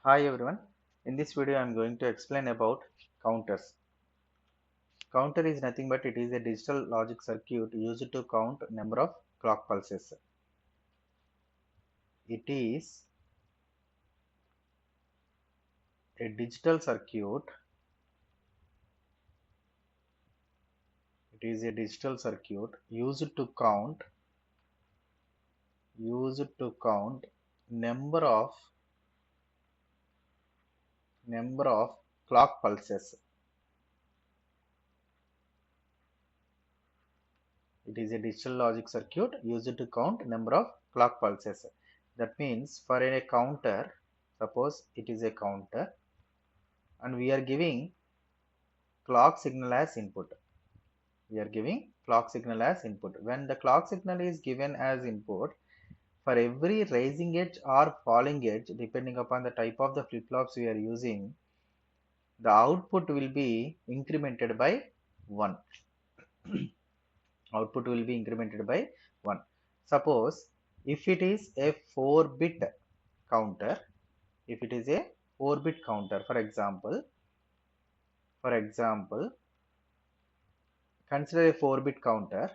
Hi everyone. In this video I am going to explain about counters. Counter is nothing but it is a digital logic circuit used to count number of clock pulses. It is a digital circuit. It is a digital circuit used to count number of clock pulses. It is a digital logic circuit used to count number of clock pulses. That means for a counter, suppose it is a counter and we are giving clock signal as input. When the clock signal is given as input, for every rising edge or falling edge, depending upon the type of the flip-flops we are using, the output will be incremented by 1. Output will be incremented by 1. Suppose if it is a 4-bit counter, for example, consider a 4-bit counter.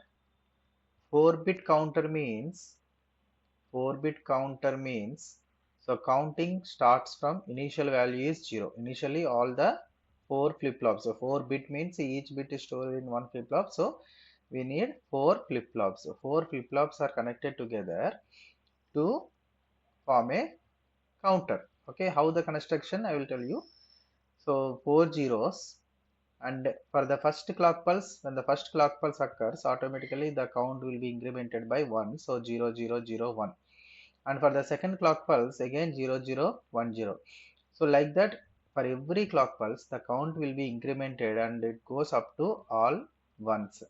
4-bit counter means so counting starts from initial value is 0. Initially all the 4 flip-flops. So 4-bit means each bit is stored in one flip-flop. So we need 4 flip-flops. So 4 flip-flops are connected together to form a counter. Okay, how the construction I will tell you. So 4 zeros, and for the first clock pulse, when the first clock pulse occurs, automatically the count will be incremented by 1. So 0 0 0 1. And for the second clock pulse, again 0 0 1 0. So like that, for every clock pulse the count will be incremented and it goes up to all ones.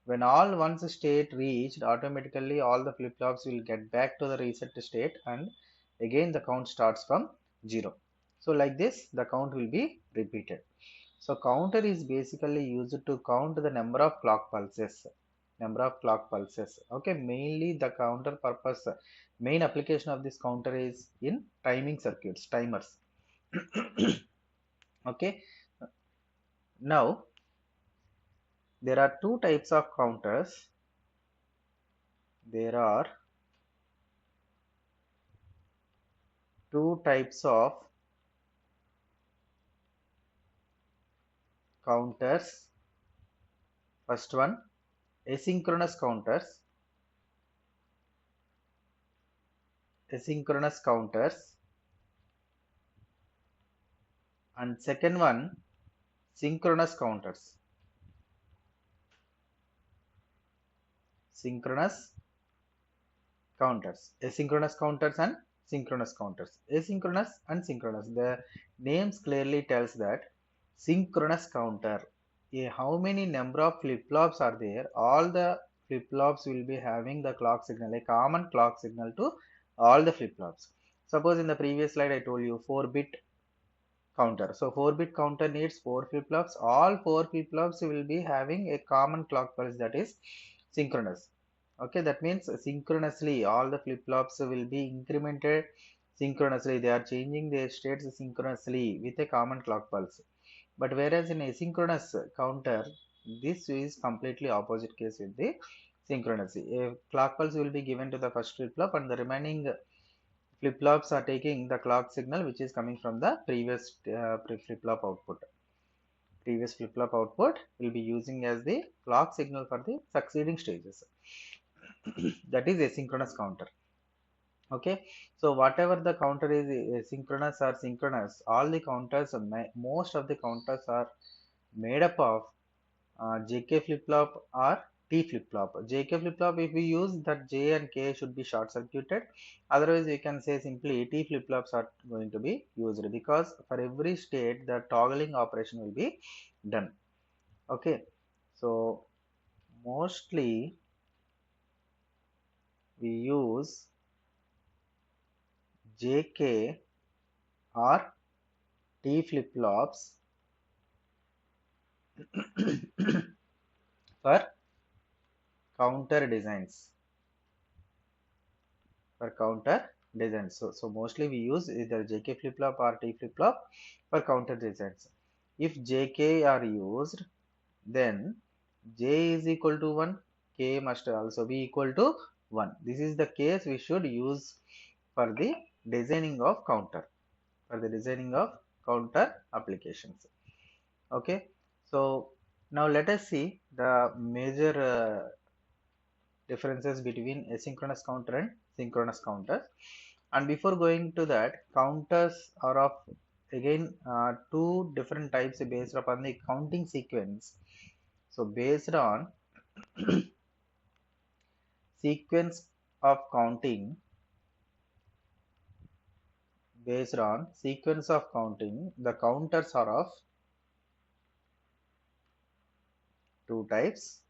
When all ones state reached, automatically all the flip-flops will get back to the reset state and again the count starts from 0. So like this the count will be repeated. So counter is basically used to count the number of clock pulses. Okay, mainly the counter purpose, main application of this counter is in timing circuits, timers. Okay, now there are two types of counters. There are two types of counters. First one, asynchronous counters. And second one, synchronous counters. Asynchronous counters and synchronous counters. Asynchronous and synchronous. The names clearly tells that synchronous counter, how many number of flip-flops are there, all the flip-flops will be having the clock signal, a common clock signal to all the flip-flops. Suppose in the previous slide I told you 4-bit counter. So 4-bit counter needs 4 flip-flops. All 4 flip-flops will be having a common clock pulse, that is synchronous. Okay, that means synchronously all the flip-flops will be incremented synchronously. They are changing their states synchronously with a common clock pulse. But whereas in asynchronous counter, this is completely opposite case with the synchronous. A clock pulse will be given to the first flip-flop and the remaining flip-flops are taking the clock signal which is coming from the previous flip-flop output. Previous flip-flop output will be using as the clock signal for the succeeding stages. That is asynchronous counter. Okay, so whatever the counter is asynchronous or synchronous, all the counters, most of the counters are made up of JK flip-flop or T flip-flop. JK flip-flop, if we use that J and K should be short circuited. Otherwise, we can say simply T flip-flops are going to be used because for every state the toggling operation will be done. Okay, so mostly we use JK or T flip-flops for counter designs. designs. So mostly we use either JK flip-flop or T flip-flop for counter designs. If JK are used, then J is equal to 1, K must also be equal to 1. This is the case we should use for the designing of counter, applications. Okay, so now let us see the major differences between asynchronous counter and synchronous counters. And before going to that, counters are of again two different types based upon the counting sequence. So based on sequence of counting, the counters are of two types.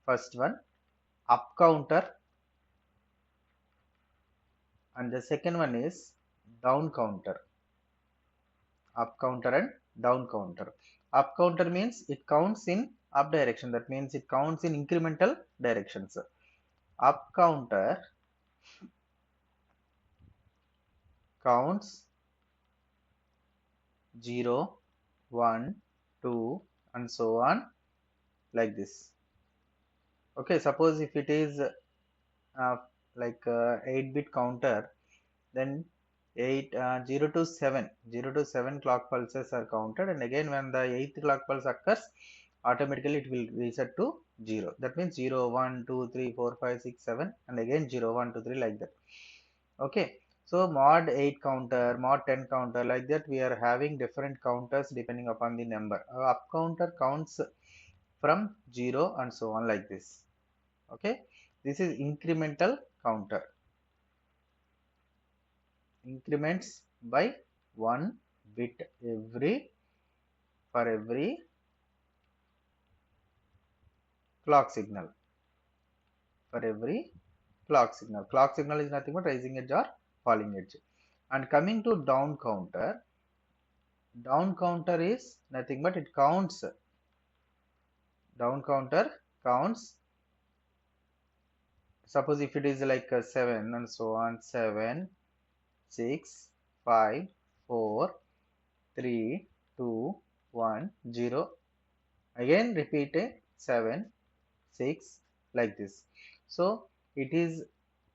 First one, up counter, and the second one is down counter. Up counter and down counter. Up counter means it counts in up direction, that means it counts in incremental directions. Up counter counts 0, 1, 2 and so on, like this. Okay, suppose if it is like 8-bit counter, then 0 to 7 clock pulses are counted, and again when the 8th clock pulse occurs, automatically it will reset to 0. That means 0, 1, 2, 3, 4, 5, 6, 7 and again 0, 1, 2, 3, like that. Okay, so mod 8 counter, mod 10 counter, like that we are having different counters depending upon the number. Up counter counts from 0 and so on, like this. Okay, this is incremental counter, increments by 1 bit for every clock signal. Clock signal is nothing but rising edge or falling edge. And coming to down counter is nothing but it counts, down counter counts, suppose if it is like 7 and so on, 7, 6, 5, 4, 3, 2, 1, 0, again repeat 7, 6, like this. So it is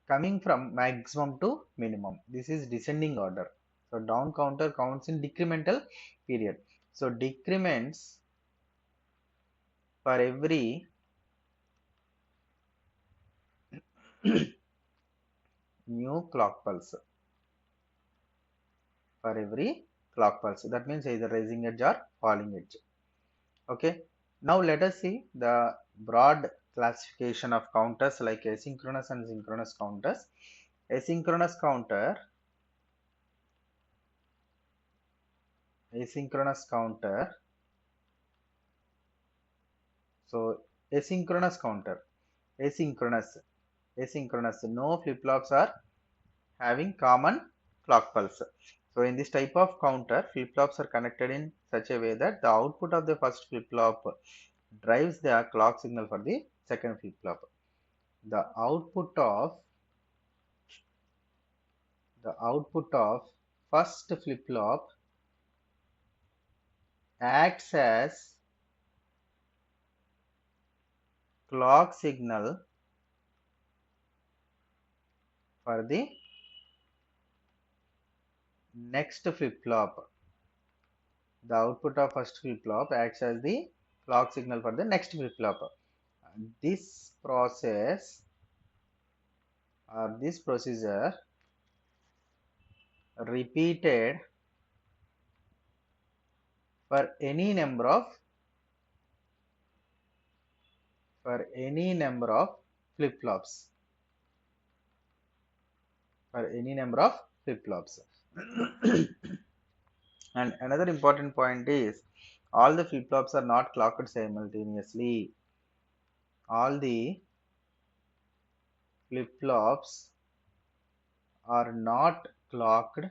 coming from maximum to minimum. This is descending order. So down counter counts in decremental period. So decrements for every new clock pulse. That means either rising edge or falling edge. Okay. Now let us see the broad classification of counters like asynchronous and synchronous counters. Asynchronous counter so asynchronous counter, asynchronous, no flip-flops are having common clock pulse. So in this type of counter, flip-flops are connected in such a way that the output of the first flip-flop drives the clock signal for the second flip-flop. The output of first flip-flop acts as clock signal for the next flip-flop. The output of first flip-flop acts as the clock signal for the next flip-flop. This process or this procedure repeated for any number of flip-flops. And another important point is all the flip-flops are not clocked simultaneously. All the flip-flops are not clocked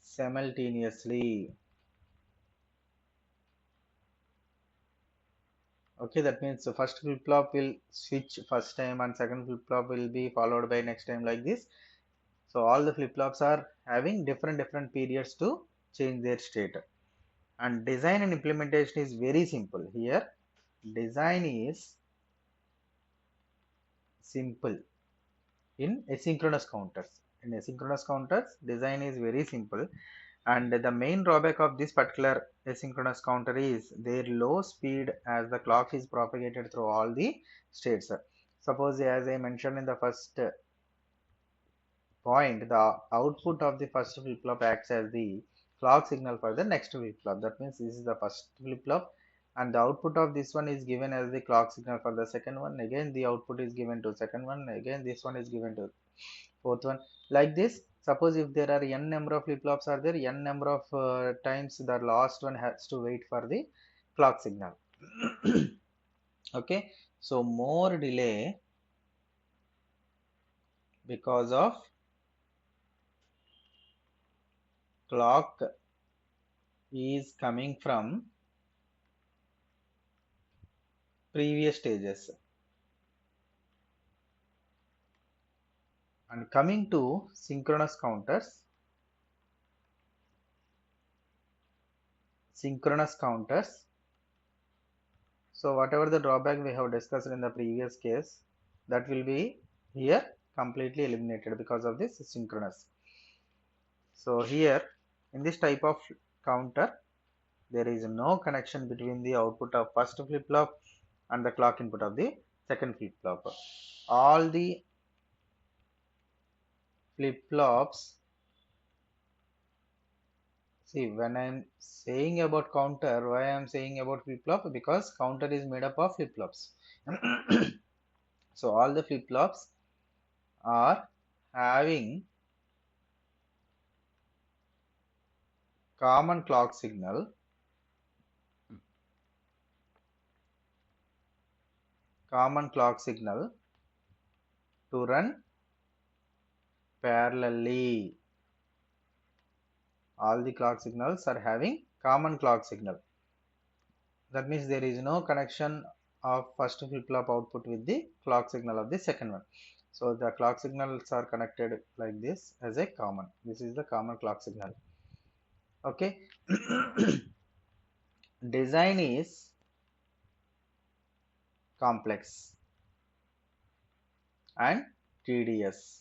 simultaneously. Okay, that means the first flip flop will switch first time and second flip flop will be followed by next time, like this. So all the flip flops are having different periods to change their state. And design and implementation is very simple here. Design is simple in asynchronous counters. In asynchronous counters, design is very simple, and the main drawback of this particular asynchronous counter is their low speed as the clock is propagated through all the states. Suppose, as I mentioned in the first point, the output of the first flip flop acts as the clock signal for the next flip flop. That means this is the first flip flop, and the output of this one is given as the clock signal for the second one. Again, the output is given to second one. Again, this one is given to fourth one, like this. Suppose if there are n number of flip flops are there, n number of times the last one has to wait for the clock signal. Okay, so more delay because of clock is coming from previous stages. And coming to synchronous counters, so whatever the drawback we have discussed in the previous case, that will be here completely eliminated because of this synchronous. So here in this type of counter, there is no connection between the output of first flip flop and the clock input of the second flip flop. All the flip flops, see, when I am saying about counter, why I am saying about flip flop? Because counter is made up of flip flops. So all the flip flops are having common clock signal to run parallelly. All the clock signals are having common clock signal. That means there is no connection of first flip flop output with the clock signal of the second one. So the clock signals are connected like this as a common. This is the common clock signal. Okay. Design is complex and tedious.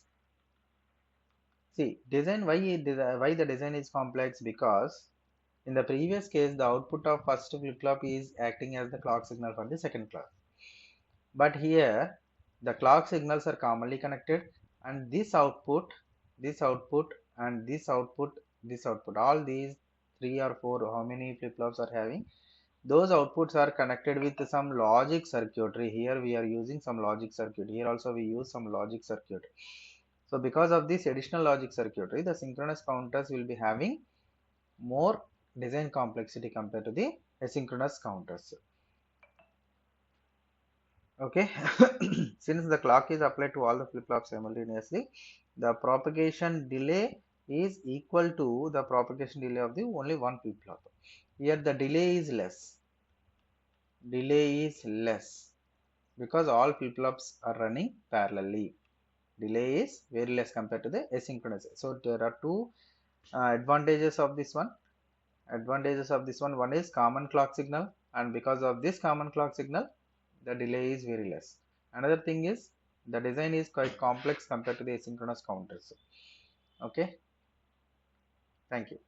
See, design, why the design is complex? Because in the previous case, the output of first flip flop is acting as the clock signal for the second clock. But here, the clock signals are commonly connected, and this output, and this output, all these three or four, how many flip flops are having? Those outputs are connected with some logic circuitry. Here we are using some logic circuit. Here also we use some logic circuit. So because of this additional logic circuitry, the synchronous counters will be having more design complexity compared to the asynchronous counters. Okay. Since the clock is applied to all the flip flops simultaneously, the propagation delay is equal to the propagation delay of the only one flip flop. Here the delay is less. Because all flip flops are running parallelly. Delay is very less compared to the asynchronous. So there are two advantages of this one. One is common clock signal, and because of this common clock signal, the delay is very less. Another thing is the design is quite complex compared to the asynchronous counters. Okay, thank you.